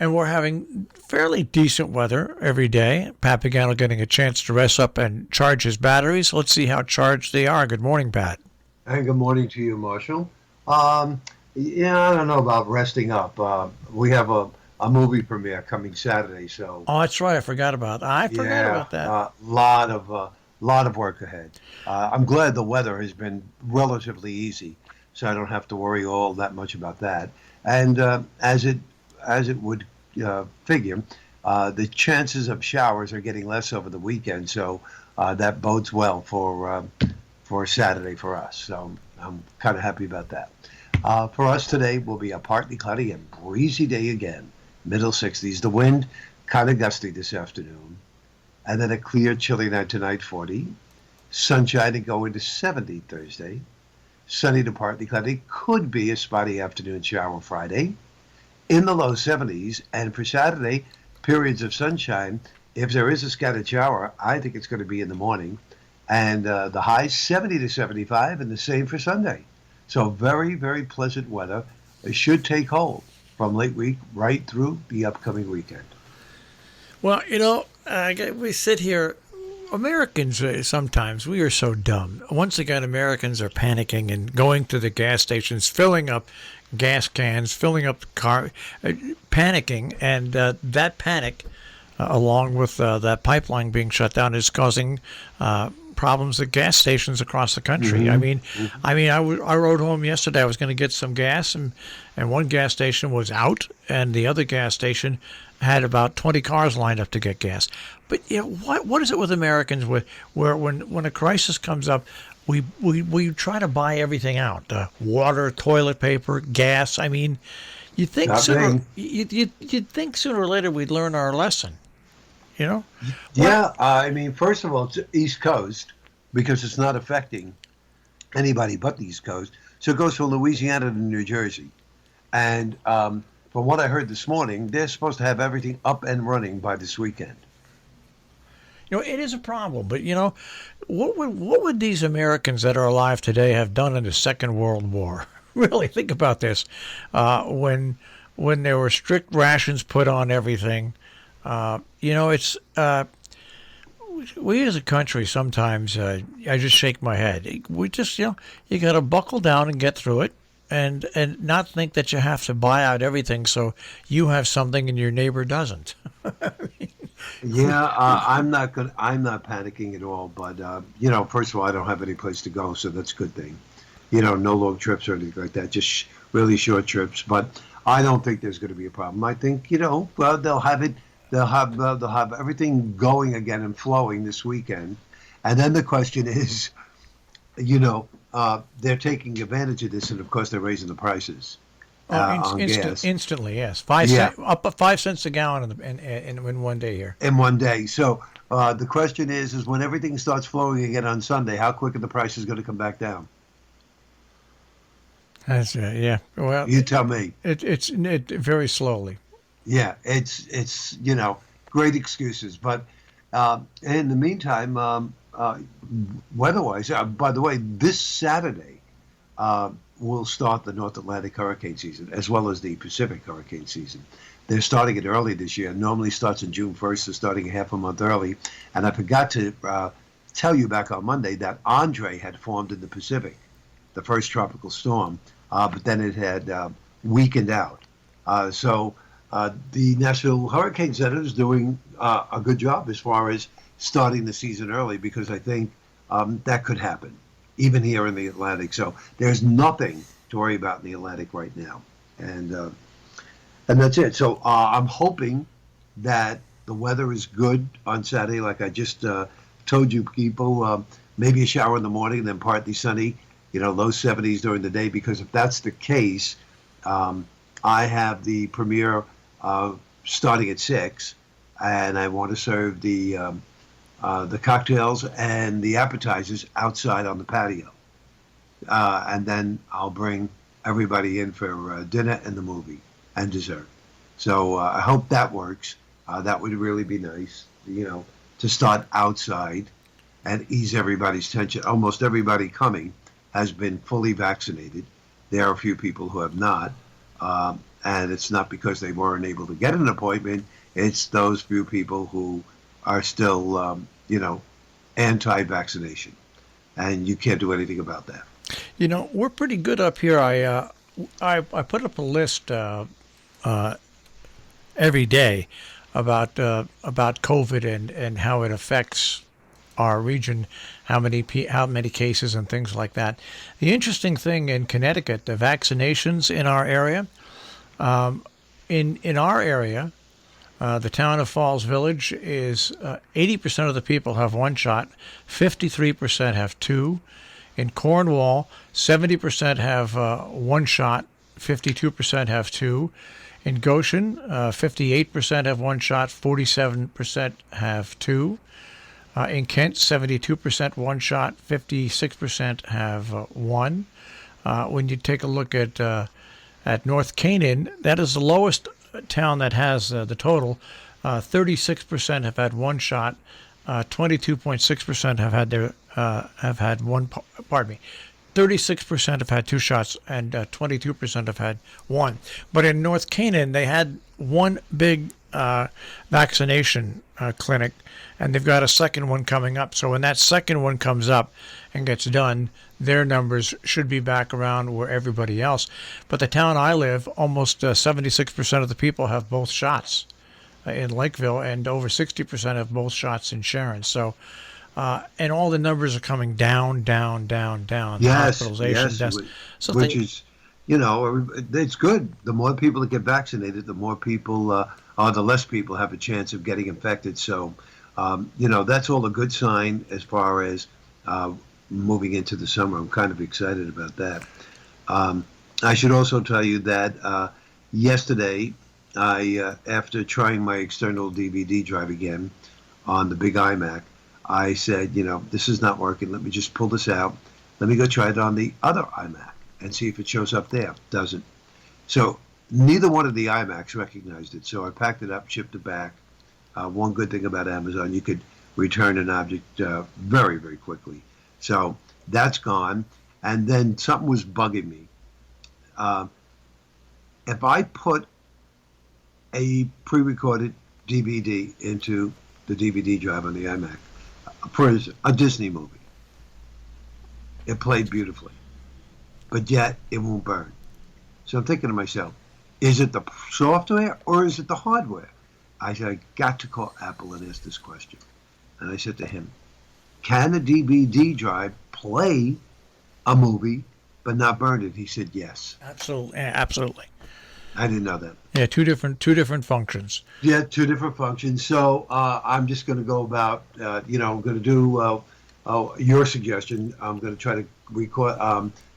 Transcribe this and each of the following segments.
and we're having fairly decent weather every day. Pat Pagano getting a chance to rest up and charge his batteries. Let's see how charged they are. Good morning, Pat. And good morning to you, Marshall. Um, yeah, I don't know about resting up. We have a movie premiere coming Saturday, so Oh, that's right. I forgot yeah, about that. lot of work ahead. I'm glad the weather has been relatively easy, so I don't have to worry all that much about that. And as it would figure, the chances of showers are getting less over the weekend, so that bodes well for Saturday for us. So I'm kind of happy about that. For us today will be a partly cloudy and breezy day again, middle 60s. The wind kind of gusty this afternoon, and then a clear, chilly night tonight, 40. Sunshine to go into 70 Thursday. Sunny to partly cloudy, could be a spotty afternoon shower Friday. In the low 70s, and for Saturday, periods of sunshine. If there is a scattered shower, I think it's going to be in the morning, and the high 70 to 75, and the same for Sunday. So very, very pleasant weather. It should take hold from late week right through the upcoming weekend. Well, we sit here. Americans, sometimes we are so dumb. Once again, Americans are panicking and going to the gas stations, filling up gas cans, filling up the car, panicking, and that panic, along with that pipeline being shut down, is causing problems at gas stations across the country. Mm-hmm. Mm-hmm. I rode home yesterday. I was going to get some gas, and one gas station was out, and the other gas station had about 20 cars lined up to get gas. But what is it with Americans where when a crisis comes up, we try to buy everything out: water, toilet paper, gas. I mean, you think Not sooner me. you'd think sooner or later we'd learn our lesson. You know what? Yeah, I mean, first of all, it's East Coast because it's not affecting anybody but the East Coast. So it goes from Louisiana to New Jersey. And from what I heard this morning, they're supposed to have everything up and running by this weekend. It is a problem, but what would these Americans that are alive today have done in the Second World War? Really think about this. When there were strict rations put on everything, it's we as a country sometimes I just shake my head. We just you got to buckle down and get through it. And not think that you have to buy out everything so you have something and your neighbor doesn't. Yeah, I'm not panicking at all. But first of all, I don't have any place to go, so that's a good thing. No long trips or anything like that. Just really short trips. But I don't think there's going to be a problem. I think well, they'll have it. They'll have everything going again and flowing this weekend. And then the question is, they're taking advantage of this, and of course they're raising the prices on gas. Instantly, yes. Yeah, Up 5 cents a gallon in one day here. in one day. So the question is when everything starts flowing again on Sunday, how quick are the prices going to come back down? That's yeah. Well, You tell me. it's very slowly. Yeah, it's great excuses, but in the meantime, weather-wise, by the way, this Saturday will start the North Atlantic hurricane season as well as the Pacific hurricane season. They're starting it early this year. It normally starts on June 1st. They're starting half a month early. And I forgot to tell you back on Monday that Andre had formed in the Pacific, the first tropical storm, but then it had weakened out. So the National Hurricane Center is doing a good job as far as starting the season early because I think that could happen, even here in the Atlantic. So there's nothing to worry about in the Atlantic right now. And that's it. So I'm hoping that the weather is good on Saturday, like I just told you people. Maybe a shower in the morning, then partly sunny, low 70s during the day, because if that's the case, I have the premiere starting at 6, and I want to serve the cocktails and the appetizers outside on the patio. And then I'll bring everybody in for dinner and the movie and dessert. So I hope that works. That would really be nice, to start outside and ease everybody's tension. Almost everybody coming has been fully vaccinated. There are a few people who have not. And it's not because they weren't able to get an appointment. It's those few people who are still, anti-vaccination, and you can't do anything about that. We're pretty good up here. I put up a list every day about COVID and how it affects our region, how many cases and things like that. The interesting thing in Connecticut, the vaccinations in our area, in our area, the town of Falls Village is 80% of the people have one shot, 53% have two. In Cornwall, 70% have one shot, 52% have two. In Goshen, 58% have one shot, 47% have two. In Kent, 72% one shot, 56% have one. When you take a look at North Canaan, that is the lowest town that has the total. 36% have had one shot, 22.6% have had one. Pardon me. 36% have had two shots, and 22% have had one. But in North Canaan, they had one big vaccination clinic, and they've got a second one coming up. So when that second one comes up and gets done, their numbers should be back around where everybody else. But the town I live, almost 76% of the people have both shots in Lakeville, and over 60% have both shots in Sharon. So, and all the numbers are coming down, down, down, down. Yes, Hospitalization, yes, deaths. So which is, it's good. The more people that get vaccinated, the more people, or the less people have a chance of getting infected. So, that's all a good sign as far as moving into the summer. I'm kind of excited about that. I should also tell you that yesterday, after trying my external DVD drive again on the big iMac, I said, this is not working. Let me just pull this out. Let me go try it on the other iMac and see if it shows up there. Doesn't. So neither one of the iMacs recognized it. So I packed it up, shipped it back. One good thing about Amazon, you could return an object very, very quickly. So that's gone. And then something was bugging me. If I put a pre-recorded DVD into the DVD drive on the iMac, for a Disney movie, it played beautifully, but yet it won't burn. So I'm thinking to myself, is it the software or is it the hardware? I said, I got to call Apple and ask this question. And I said to him, can a DVD drive play a movie but not burn it? He said, yes. Absolutely, absolutely. I didn't know that. Yeah, two different functions. Yeah, two different functions. So I'm just going to go about, I'm going to do your suggestion. I'm going to try to record,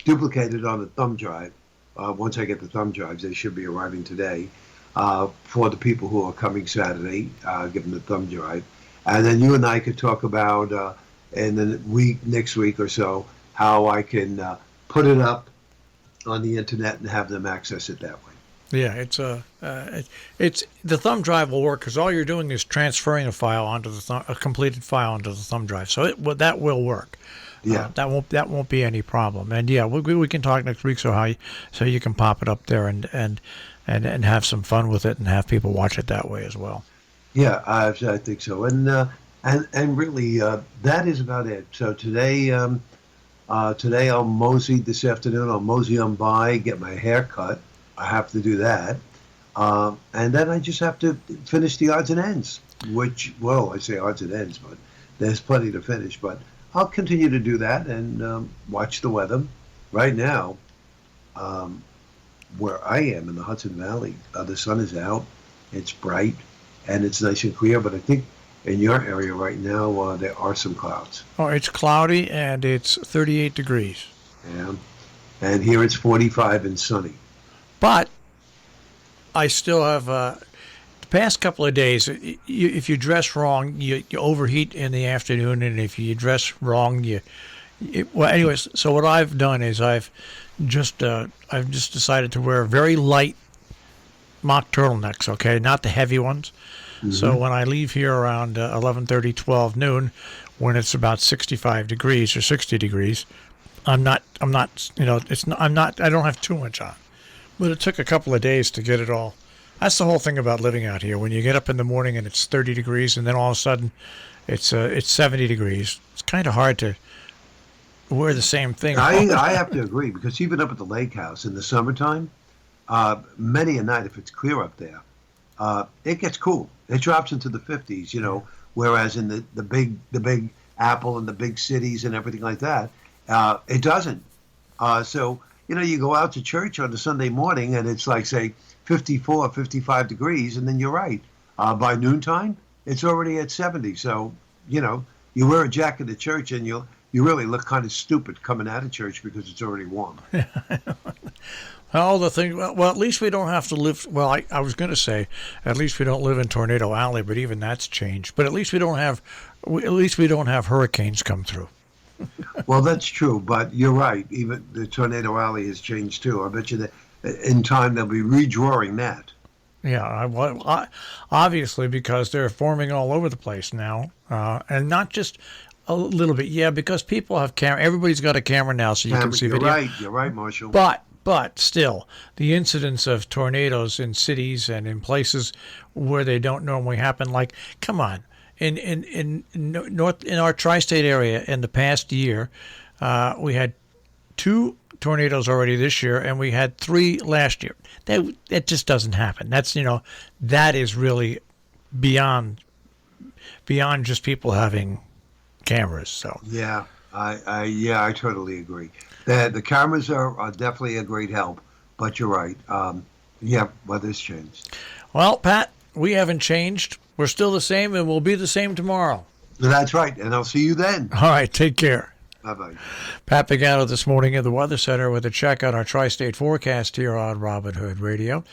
duplicate it on the thumb drive. Once I get the thumb drives, they should be arriving today for the people who are coming Saturday, give them the thumb drive. And then you and I could talk about in the next week or so, how I can put it up on the internet and have them access it that way. Yeah, it's the thumb drive will work because all you're doing is transferring a file onto a completed file onto the thumb drive. So that will work. Yeah, that won't be any problem. And yeah, we can talk next week so you can pop it up there and have some fun with it and have people watch it that way as well. Yeah, I think so. And really that is about it. So today I'll mosey this afternoon. I'll mosey on by, get my hair cut. I have to do that. And then I just have to finish the odds and ends, I say odds and ends, but there's plenty to finish. But I'll continue to do that and watch the weather. Right now, where I am in the Hudson Valley, the sun is out. It's bright, and it's nice and clear. But I think in your area right now, there are some clouds. Oh, it's cloudy, and it's 38 degrees. Yeah. And here it's 45 and sunny. But I still have the past couple of days. If you dress wrong, you overheat in the afternoon, and if you dress wrong, anyways. So what I've done is I've just decided to wear very light mock turtlenecks. Okay, not the heavy ones. Mm-hmm. So when I leave here around 11:30, 12 noon, when it's about 65 degrees or 60 degrees, I don't have too much on. But it took a couple of days to get it all. That's the whole thing about living out here. When you get up in the morning and it's 30 degrees, and then all of a sudden it's 70 degrees. It's kind of hard to wear the same thing. I have to agree because even up at the lake house in the summertime, many a night if it's clear up there, it gets cool. It drops into the 50s, whereas in the big Apple and the big cities and everything like that, it doesn't. So you go out to church on a Sunday morning and it's like say 54, 55 degrees, and then you're right. By noontime, it's already at 70. So you wear a jacket to church and you really look kind of stupid coming out of church because it's already warm. Well, the thing, well, at least we don't have to live. Well, I was going to say, at least we don't live in Tornado Alley, but even that's changed. But at least we don't have hurricanes come through. Well, that's true, but you're right. Even the Tornado Alley has changed too. I bet you that in time they'll be redrawing that. Yeah, obviously because they're forming all over the place now, and not just a little bit. Yeah, because people have camera. Everybody's got a camera now, so you can see video. You're right, Marshall. But still, the incidence of tornadoes in cities and in places where they don't normally happen, like, come on, in our tri-state area in the past year, we had 2 tornadoes already this year, and we had 3 last year. That just doesn't happen. That's that is really beyond just people having cameras. So yeah, I totally agree. The cameras are definitely a great help, but you're right. Weather's changed. Well, Pat, we haven't changed. We're still the same, and we'll be the same tomorrow. That's right, and I'll see you then. All right, take care. Bye-bye. Pat Pagano this morning at the Weather Center with a check on our tri-state forecast here on Robin Hood Radio.